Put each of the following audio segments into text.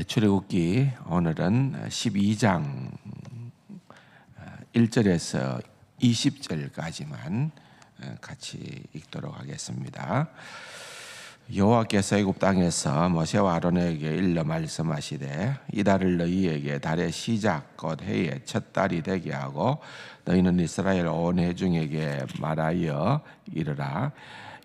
출애굽기 오늘은 12장 1절에서 20절까지만 같이 읽도록 하겠습니다. 여호와께서 애굽 땅에서 모세와 아론에게 일러 말씀하시되 이달을 너희에게 달의 시작 곧 해의 첫 달이 되게 하고 너희는 이스라엘 온 회중에게 말하여 이르라.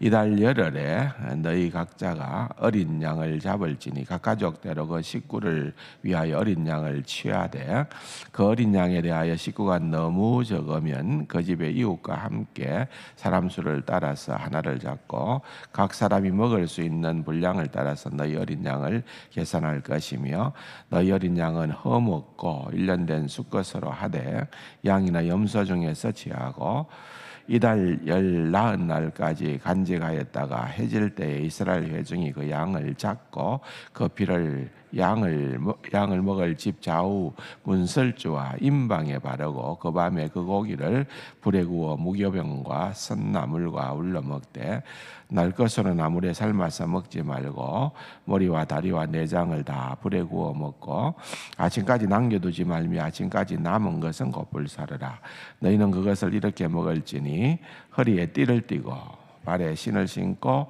이달 열흘에 너희 각자가 어린 양을 잡을지니 각 가족대로 그 식구를 위하여 어린 양을 취하되 그 어린 양에 대하여 식구가 너무 적으면 그 집의 이웃과 함께 사람 수를 따라서 하나를 잡고 각 사람이 먹을 수 있는 분량을 따라서 너희 어린 양을 계산할 것이며 너희 어린 양은 허먹고 1년 된 수컷으로 하되 양이나 염소 중에서 취하고 이달 40날까지 간직하였다가 해질 때에 이스라엘 회중이 그 양을 잡고 그 피를 양을 먹을 집 좌우 문설주와 임방에 바르고 그 밤에 그 고기를 불에 구워 무교병과 선나물과 울러 먹되 날 것으로 나물에 삶아서 먹지 말고 머리와 다리와 내장을 다 불에 구워 먹고 아침까지 남겨두지 말며 아침까지 남은 것은 곧불 사르라. 너희는 그것을 이렇게 먹을지니 허리에 띠를 띠고 발에 신을 신고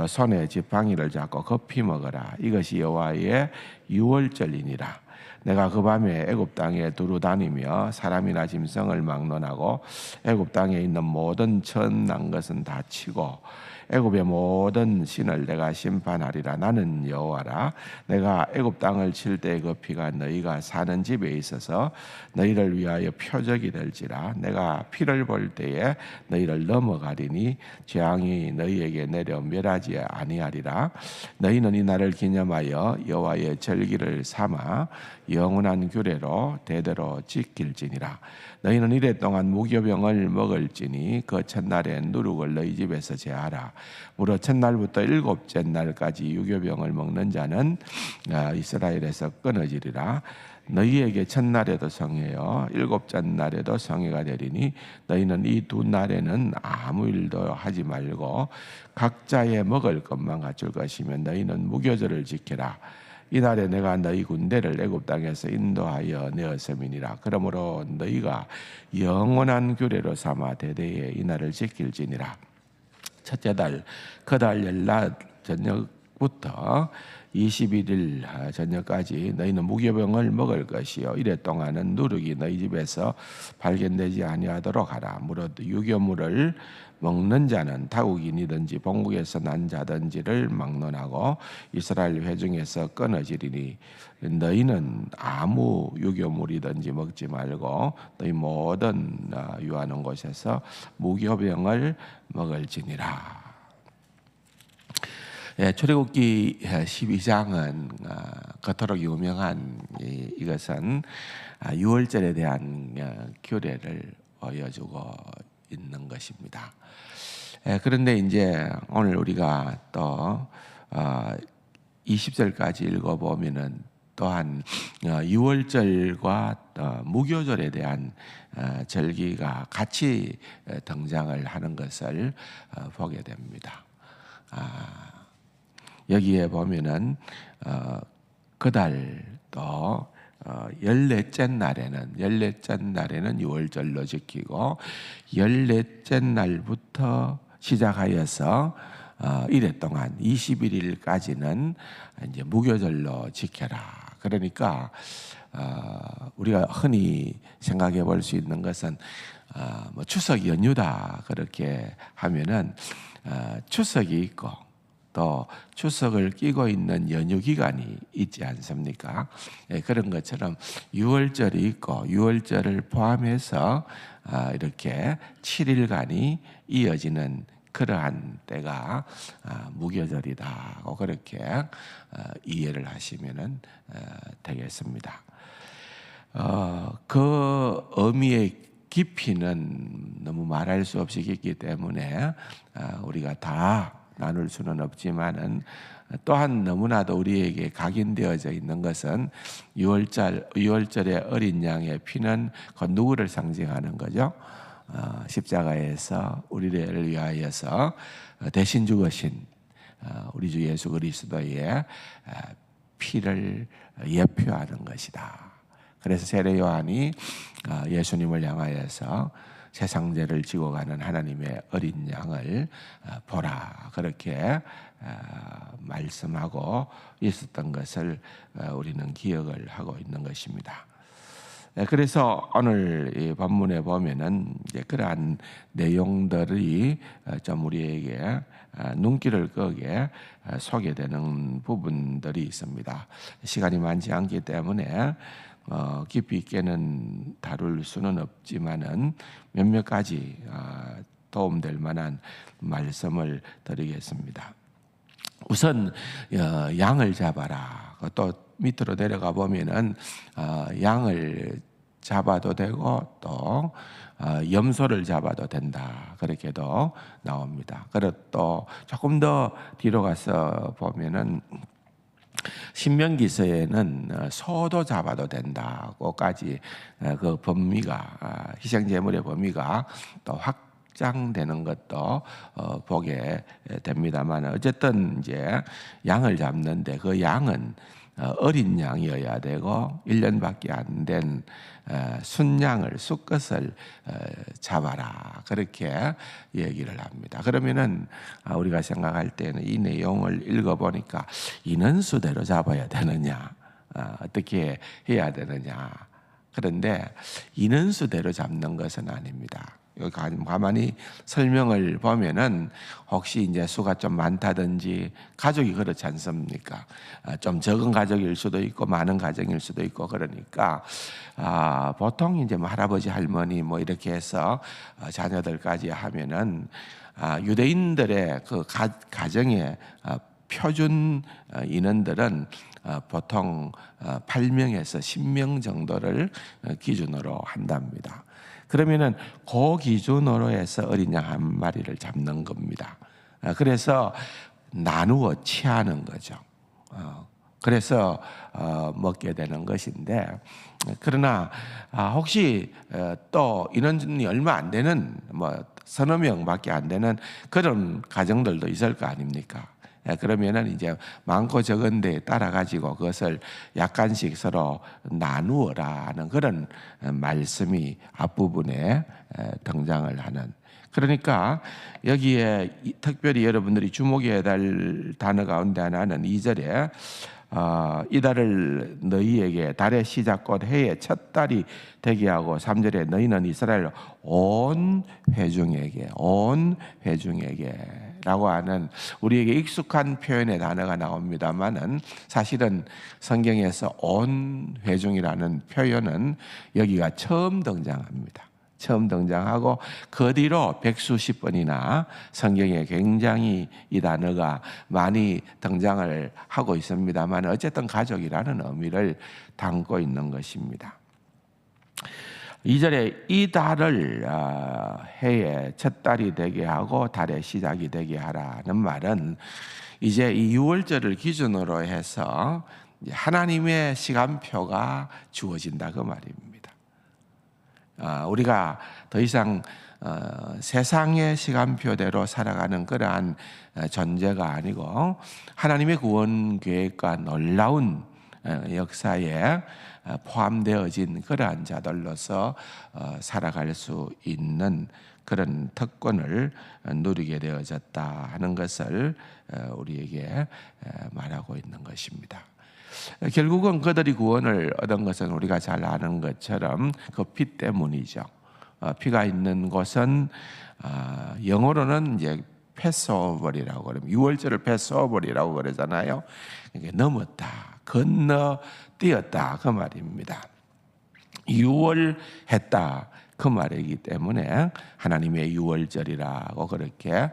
손에 지팡이를 잡고 급히 먹어라. 이것이 여호와의 유월절이니라. 내가 그 밤에 애굽 땅에 두루 다니며 사람이나 짐승을 막론하고 애굽 땅에 있는 모든 천난 것은 다 치고 애굽의 모든 신을 내가 심판하리라. 나는 여호와라. 내가 애굽 땅을 칠 때 그 피가 너희가 사는 집에 있어서 너희를 위하여 표적이 될지라. 내가 피를 볼 때에 너희를 넘어가리니 재앙이 너희에게 내려 멸하지 아니하리라. 너희는 이 날을 기념하여 여호와의 절기를 삼아 영원한 규례로 대대로 지킬지니라. 너희는 이래 동안 무교병을 먹을지니 그 첫날에 누룩을 너희 집에서 제하라. 무려 첫날부터 일곱째 날까지 유교병을 먹는 자는 이스라엘에서 끊어지리라. 너희에게 첫날에도 성회요 일곱째 날에도 성회가 되리니 너희는 이 두 날에는 아무 일도 하지 말고 각자의 먹을 것만 갖출 것이며 너희는 무교절을 지키라. 이날에 내가 너희 군대를 애굽 땅에서 인도하여 내었음이니라. 그러므로 너희가 영원한 규례로 삼아 대대에 이 날을 지킬지니라. 첫째 달 그 달 열날 저녁부터 21일 저녁까지 너희는 무교병을 먹을 것이요 이래 동안은 누룩이 너희 집에서 발견되지 아니하도록 하라. 무릇 유교물을 먹는 자는 타국인이든지 본국에서 난 자든지를 막론하고 이스라엘 회중에서 끊어지리니 너희는 아무 유교물이든지 먹지 말고 너희 모든 유하는 곳에서 무교병을 먹을지니라. 출애굽기 12장은 그토록 유명한 이것은 유월절에 대한 규례를 보여주고 있는 것입니다. 그런데 이제 오늘 우리가 또 20절까지 읽어보면은 또한 유월절과 무교절에 대한 절기가 같이 등장을 하는 것을 보게 됩니다. 여기에 보면은 그달 또 14째 날에는 유월절로 지키고 14째 날부터 시작하여서 이래 동안 21일까지는 이제 무교절로 지켜라. 그러니까 우리가 흔히 생각해 볼 수 있는 것은 뭐 추석 연휴다 그렇게 하면은 추석이 있고 또 추석을 끼고 있는 연휴 기간이 있지 않습니까? 그런 것처럼 유월절이 있고 유월절을 포함해서 이렇게 7일간이 이어지는 그러한 때가 무교절이다. 그렇게 이해를 하시면 되겠습니다. 그 의미의 깊이는 너무 말할 수 없이 깊기 때문에 우리가 다 나눌 수는 없지만은 또한 너무나도 우리에게 각인되어져 있는 것은 유월절의 어린 양의 피는 그 누구를 상징하는 거죠? 십자가에서 우리를 위하여서 대신 죽으신 우리 주 예수 그리스도의 피를 예표하는 것이다. 그래서 세례 요한이 예수님을 향하여서 세상 죄를 지고 가는 하나님의 어린 양을 보라, 그렇게 말씀하고 있었던 것을 우리는 기억을 하고 있는 것입니다. 그래서 오늘 이 본문에 보면은 이제 그러한 내용들이 좀 우리에게 눈길을 끄게 소개되는 부분들이 있습니다. 시간이 많지 않기 때문에 깊이 있게는 다룰 수는 없지만은 몇몇 가지 도움될 만한 말씀을 드리겠습니다. 우선 양을 잡아라. 또 밑으로 내려가 보면은 양을 잡아도 되고 또 염소를 잡아도 된다, 그렇게도 나옵니다. 그리고 또 조금 더 뒤로 가서 보면은 신명기서에는 소도 잡아도 된다고까지 그 범위가, 희생제물의 범위가 또 확장되는 것도 보게 됩니다만, 어쨌든 이제 양을 잡는데 그 양은 어린 양이어야 되고 1년밖에 안 된 순양을, 수컷을 잡아라, 그렇게 얘기를 합니다. 그러면은 우리가 생각할 때는 이 내용을 읽어보니까 인원수대로 잡아야 되느냐, 어떻게 해야 되느냐, 그런데 인원수대로 잡는 것은 아닙니다. 여기 가만히 설명을 보면은 혹시 이제 수가 좀 많다든지, 가족이 그렇지 않습니까? 좀 적은 가족일 수도 있고 많은 가정일 수도 있고, 그러니까 보통 이제 뭐 할아버지 할머니 뭐 이렇게 해서 자녀들까지 하면은 유대인들의 그 가정의 표준 인원들은 보통 8명에서 10명 정도를 기준으로 한답니다. 그러면은 그 기준으로 해서 어린 양 한 마리를 잡는 겁니다. 그래서 나누어 취하는 거죠. 그래서 먹게 되는 것인데, 그러나 혹시 또 인원이 얼마 안 되는, 뭐 서너 명밖에 안 되는 그런 가정들도 있을 거 아닙니까? 그러면은 이제 많고 적은데 따라 가지고 그것을 약간씩 서로 나누어라 하는 그런 말씀이 앞부분에 등장을 하는. 그러니까 여기에 특별히 여러분들이 주목해야 될 단어 가운데 하나는 2절에 이달을 너희에게 달의 시작 곧 해의 첫 달이 되게 하고, 3절에 너희는 이스라엘 온 회중에게 라고 하는 우리에게 익숙한 표현의 단어가 나옵니다만은, 사실은 성경에서 온 회중이라는 표현은 여기가 처음 등장합니다. 처음 등장하고 그 뒤로 백수십 번이나 성경에 굉장히 이 단어가 많이 등장을 하고 있습니다만, 어쨌든 가족이라는 의미를 담고 있는 것입니다. 2절에 이 달을 해의 첫 달이 되게 하고 달의 시작이 되게 하라는 말은, 이제 이 6월절을 기준으로 해서 하나님의 시간표가 주어진다, 그 말입니다. 우리가 더 이상 세상의 시간표대로 살아가는 그러한 존재가 아니고, 하나님의 구원 계획과 놀라운 역사에 포함되어진 그러한 자들로서 살아갈 수 있는 그런 특권을 누리게 되어졌다 하는 것을 우리에게 말하고 있는 것입니다. 결국은 그들이 구원을 얻은 것은 우리가 잘 아는 것처럼 그 피 때문이죠. 피가 있는 곳은 영어로는 이제 패스오버이라고 그러면, 6월절을 패스오버이라고 그러잖아요. 그러니까 넘었다, 건너 뛰었다, 그 말입니다. 6월했다, 그 말이기 때문에 하나님의 6월절이라고 그렇게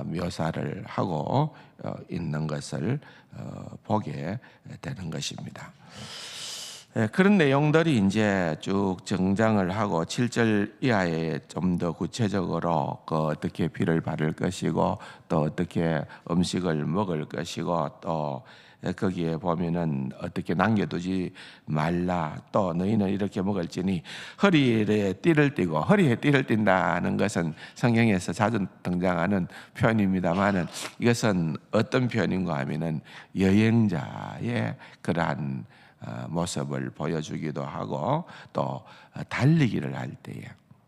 묘사를 하고 있는 것을 보게 되는 것입니다. 그런 내용들이 이제 쭉 정장을 하고 7절 이하에 좀 더 구체적으로 어떻게 피를 바를 것이고, 또 어떻게 음식을 먹을 것이고, 또 거기에 보면은 어떻게 남겨두지 말라, 또 너희는 이렇게 먹을지니 허리에 띠를 띠고, 허리에 띠를 띈다는 것은 성경에서 자주 등장하는 표현입니다만은, 이것은 어떤 표현인가 하면은 여행자의 그러한 모습을 보여주기도 하고 또 달리기를 할 때에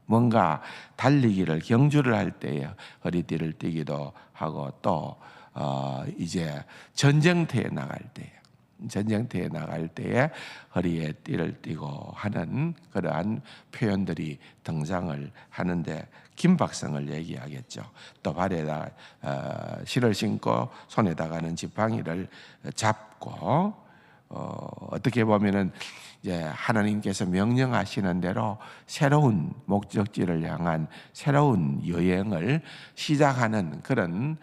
뭔가 달리기를 경주를 할 때에 허리띠를 띠기도 하고 또 이제 전쟁터에 나갈 때에 허리에 띠를 띠고 하는 그러한 표현들이 등장을 하는데 긴박성을 얘기하겠죠. 또 발에다 실을 신고 손에다가는 지팡이를 잡고 어떻게 보면은 이제 하나님께서 명령하시는 대로 새로운 목적지를 향한 새로운 여행을 시작하는 그런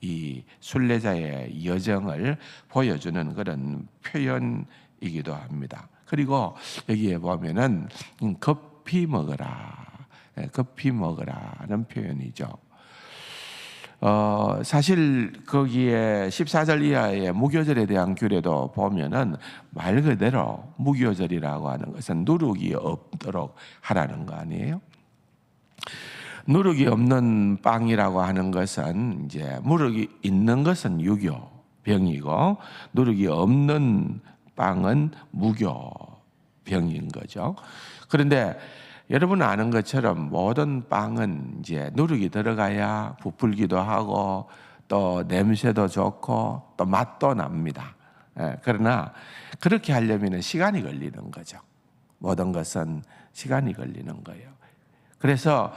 이 순례자의 여정을 보여주는 그런 표현이기도 합니다. 그리고 여기에 보면은 급히 먹으라는 표현이죠. 사실 거기에 14절 이하의 무교절에 대한 규례도 보면은 말 그대로 무교절이라고 하는 것은 누룩이 없도록 하라는 거 아니에요? 누룩이 없는 빵이라고 하는 것은 이제 누룩이 있는 것은 유교병이고 누룩이 없는 빵은 무교병인 거죠. 그런데 여러분 아는 것처럼 모든 빵은 이제 누룩이 들어가야 부풀기도 하고 또 냄새도 좋고 또 맛도 납니다. 그러나 그렇게 하려면 시간이 걸리는 거죠. 모든 것은 시간이 걸리는 거예요. 그래서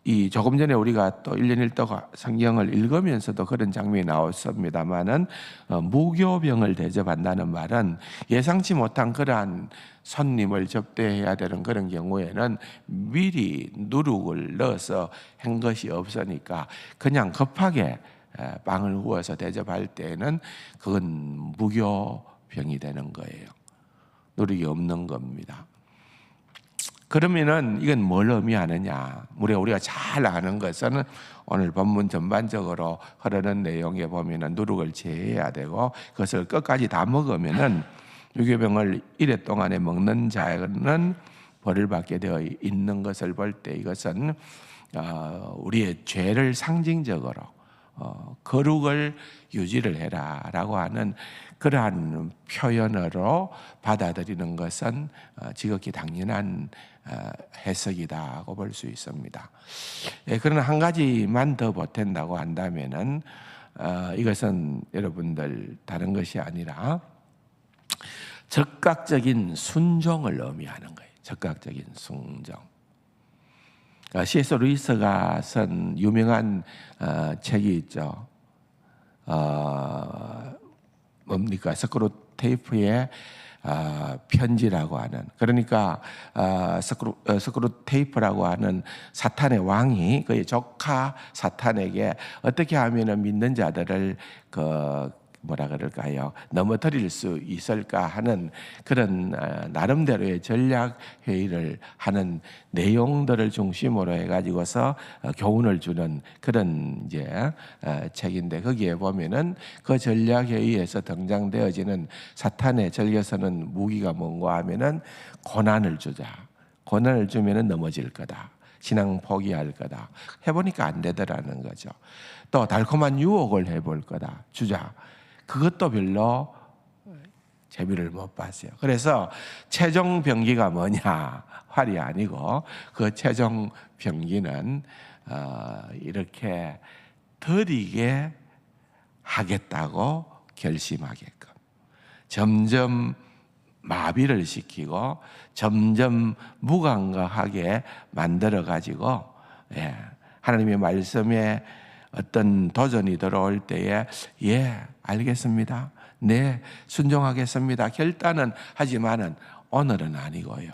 이 조금 전에 우리가 또 1년 1도 성경을 읽으면서도 그런 장면이 나왔습니다만은 무교병을 대접한다는 말은 예상치 못한 그러한 손님을 접대해야 되는 그런 경우에는 미리 누룩을 넣어서 한 것이 없으니까 그냥 급하게 빵을 구워서 대접할 때에는 그건 무교병이 되는 거예요. 누룩이 없는 겁니다. 그러면은 이건 뭘 의미하느냐? 우리가 잘 아는 것은 오늘 본문 전반적으로 흐르는 내용에 보면은 누룩을 제해야 되고 그것을 끝까지 다 먹으면은 유교병을 이래 동안에 먹는 자는 벌을 받게 되어 있는 것을 볼 때 이것은 우리의 죄를 상징적으로 거룩을 유지를 해라라고 하는 그러한 표현으로 받아들이는 것은 지극히 당연한 해석이다고 볼 수 있습니다. 그러나 한 가지만 더 보탠다고 한다면은 이것은 여러분들 다른 것이 아니라 적극적인 순종을 의미하는 거예요. 적극적인 순종. C.S. 루이스가 쓴 유명한 책이 있죠. 뭡니까? 스크루테이프의 편지라고 하는, 그러니까 스크루테이프라고 하는 사탄의 왕이 그의 조카 사탄에게 어떻게 하면 믿는 자들을 뭐라 그럴까요? 넘어뜨릴 수 있을까 하는 그런 나름대로의 전략 회의를 하는 내용들을 중심으로 해가지고서 교훈을 주는 그런 이제 책인데 거기에 보면은 그 전략 회의에서 등장되어지는 사탄의 즐겨서는 무기가 뭔가 하면은 고난을 주자. 고난을 주면은 넘어질 거다. 신앙 포기할 거다. 해보니까 안 되더라는 거죠. 또 달콤한 유혹을 해볼 거다. 주자. 그것도 별로 재미를 못 봤어요. 그래서 최종 병기가 뭐냐? 활이 아니고 그 최종 병기는 이렇게 더디게 하겠다고 결심하게끔 점점 마비를 시키고 점점 무감각하게 만들어 가지고 하나님의 말씀에 어떤 도전이 들어올 때에 알겠습니다. 네, 순종하겠습니다. 결단은 하지만은 오늘은 아니고요.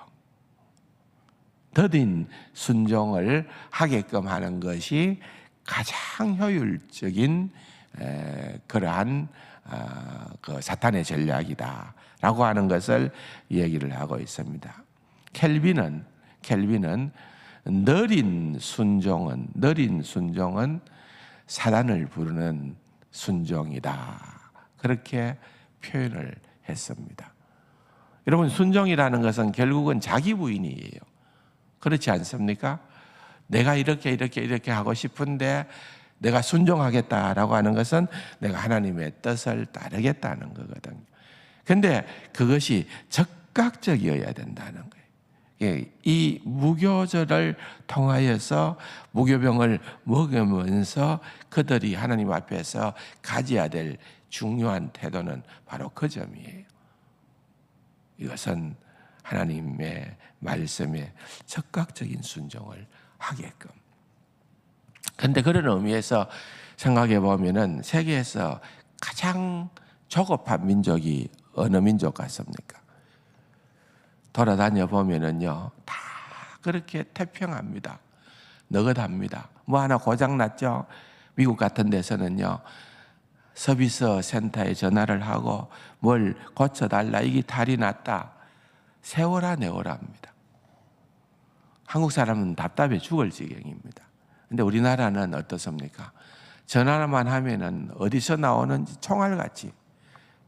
더딘 순종을 하게끔 하는 것이 가장 효율적인 그러한 그 사탄의 전략이다라고 하는 것을 얘기를 하고 있습니다. 켈빈은 느린 순종은 사단을 부르는 순종이다. 그렇게 표현을 했습니다. 여러분, 순종이라는 것은 결국은 자기 부인이에요. 그렇지 않습니까? 내가 이렇게 하고 싶은데 내가 순종하겠다라고 하는 것은 내가 하나님의 뜻을 따르겠다는 거거든요. 근데 그것이 적극적이어야 된다는 거예요. 이 무교절을 통하여서 무교병을 먹으면서 그들이 하나님 앞에서 가져야 될 중요한 태도는 바로 그 점이에요. 이것은 하나님의 말씀에 적극적인 순종을 하게끔. 그런데 그런 의미에서 생각해 보면은 세계에서 가장 조급한 민족이 어느 민족 같습니까? 돌아다녀 보면은요, 다 그렇게 태평합니다. 너긋합니다. 뭐 하나 고장 났죠? 미국 같은 데서는요, 서비스 센터에 전화를 하고 뭘 고쳐달라, 이게 탈이 났다, 세워라 내워라 합니다. 한국 사람은 답답해 죽을 지경입니다. 근데 우리나라는 어떻습니까? 전화만 하면은 어디서 나오는지 총알같이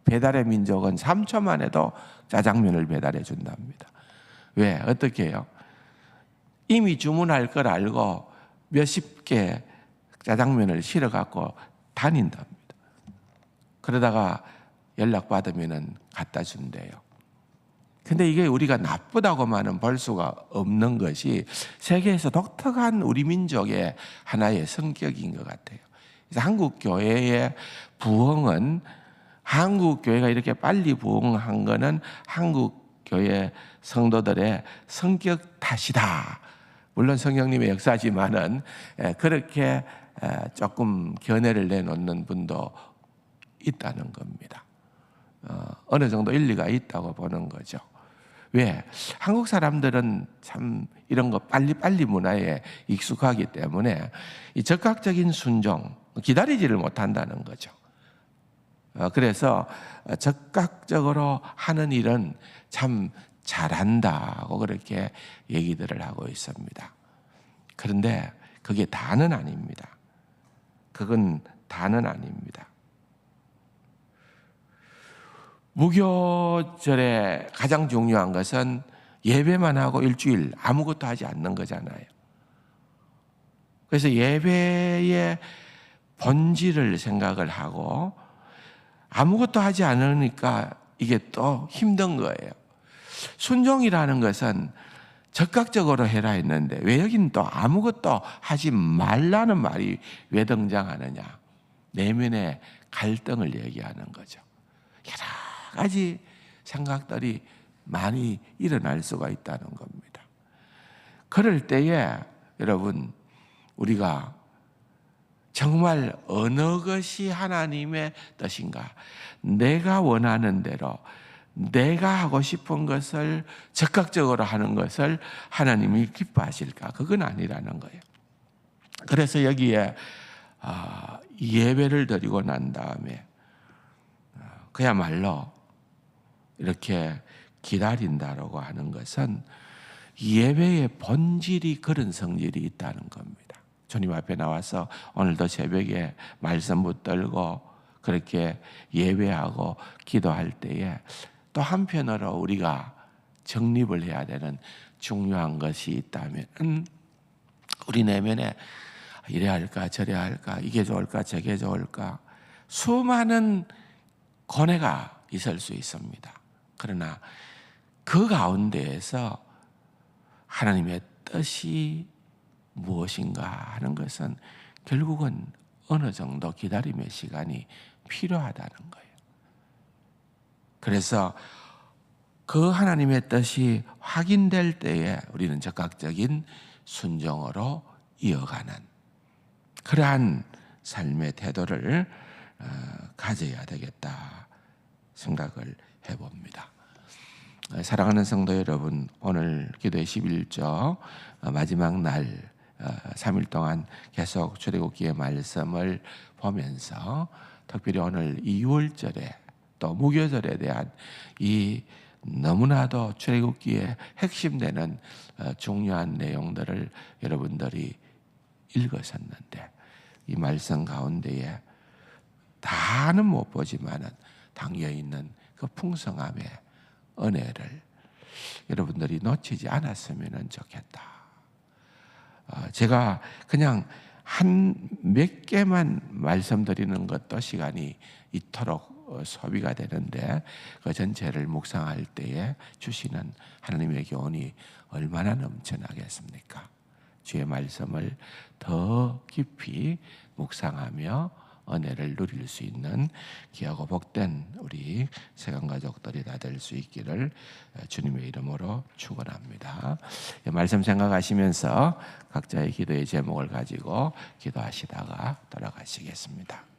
배달의 민족은 3초만 해도 짜장면을 배달해 준답니다. 왜? 어떻게 해요? 이미 주문할 걸 알고 몇십 개 짜장면을 실어 갖고 다닌답니다. 그러다가 연락받으면 갖다 준대요. 근데 이게 우리가 나쁘다고만은 볼 수가 없는 것이 세계에서 독특한 우리 민족의 하나의 성격인 것 같아요. 그래서 한국 교회의 부흥은, 한국 교회가 이렇게 빨리 부흥한 거는 한국 교회 성도들의 성격 탓이다. 물론 성령님의 역사지만은 그렇게 조금 견해를 내놓는 분도 있다는 겁니다. 어느 정도 일리가 있다고 보는 거죠. 왜? 한국 사람들은 참 이런 거 빨리빨리 문화에 익숙하기 때문에 이 적극적인 순종, 기다리지를 못한다는 거죠. 그래서 적극적으로 하는 일은 참 잘한다고 그렇게 얘기들을 하고 있습니다. 그런데 그게 다는 아닙니다. 그건 다는 아닙니다. 무교절에 가장 중요한 것은 예배만 하고 일주일 아무것도 하지 않는 거잖아요. 그래서 예배의 본질을 생각을 하고 아무것도 하지 않으니까 이게 또 힘든 거예요. 순종이라는 것은 적극적으로 해라 했는데 왜 여기는 또 아무것도 하지 말라는 말이 왜 등장하느냐? 내면의 갈등을 얘기하는 거죠. 여러 가지 생각들이 많이 일어날 수가 있다는 겁니다. 그럴 때에 여러분, 우리가 정말 어느 것이 하나님의 뜻인가, 내가 원하는 대로 내가 하고 싶은 것을 적극적으로 하는 것을 하나님이 기뻐하실까? 그건 아니라는 거예요. 그래서 여기에 예배를 드리고 난 다음에 그야말로 이렇게 기다린다라고 하는 것은 예배의 본질이 그런 성질이 있다는 겁니다. 주님 앞에 나와서 오늘도 새벽에 말씀 붙들고 그렇게 예배하고 기도할 때에 또 한편으로 우리가 정립을 해야 되는 중요한 것이 있다면 우리 내면에 이래야 할까 저래야 할까, 이게 좋을까 저게 좋을까, 수많은 고뇌가 있을 수 있습니다. 그러나 그 가운데에서 하나님의 뜻이 무엇인가 하는 것은 결국은 어느 정도 기다림의 시간이 필요하다는 거예요. 그래서 그 하나님의 뜻이 확인될 때에 우리는 적극적인 순종으로 이어가는 그러한 삶의 태도를 가져야 되겠다 생각을 해봅니다. 사랑하는 성도 여러분, 오늘 기도의 11조 마지막 날 3일 동안 계속 출애굽기의 말씀을 보면서 특별히 오늘 2월절에 또 무교절에 대한 이 너무나도 출애굽기의 핵심되는 중요한 내용들을 여러분들이 읽으셨는데, 이 말씀 가운데에 다는 못 보지만은 담겨 있는 그 풍성함의 은혜를 여러분들이 놓치지 않았으면 좋겠다. 제가 그냥 한 몇 개만 말씀드리는 것도 시간이 이토록 소비가 되는데 그 전체를 묵상할 때에 주시는 하나님의 교훈이 얼마나 넘쳐나겠습니까? 주의 말씀을 더 깊이 묵상하며 은혜를 누릴 수 있는 귀하고 복된 우리 세관 가족들이 다 될 수 있기를 주님의 이름으로 축원합니다. 말씀 생각하시면서 각자의 기도의 제목을 가지고 기도하시다가 돌아가시겠습니다.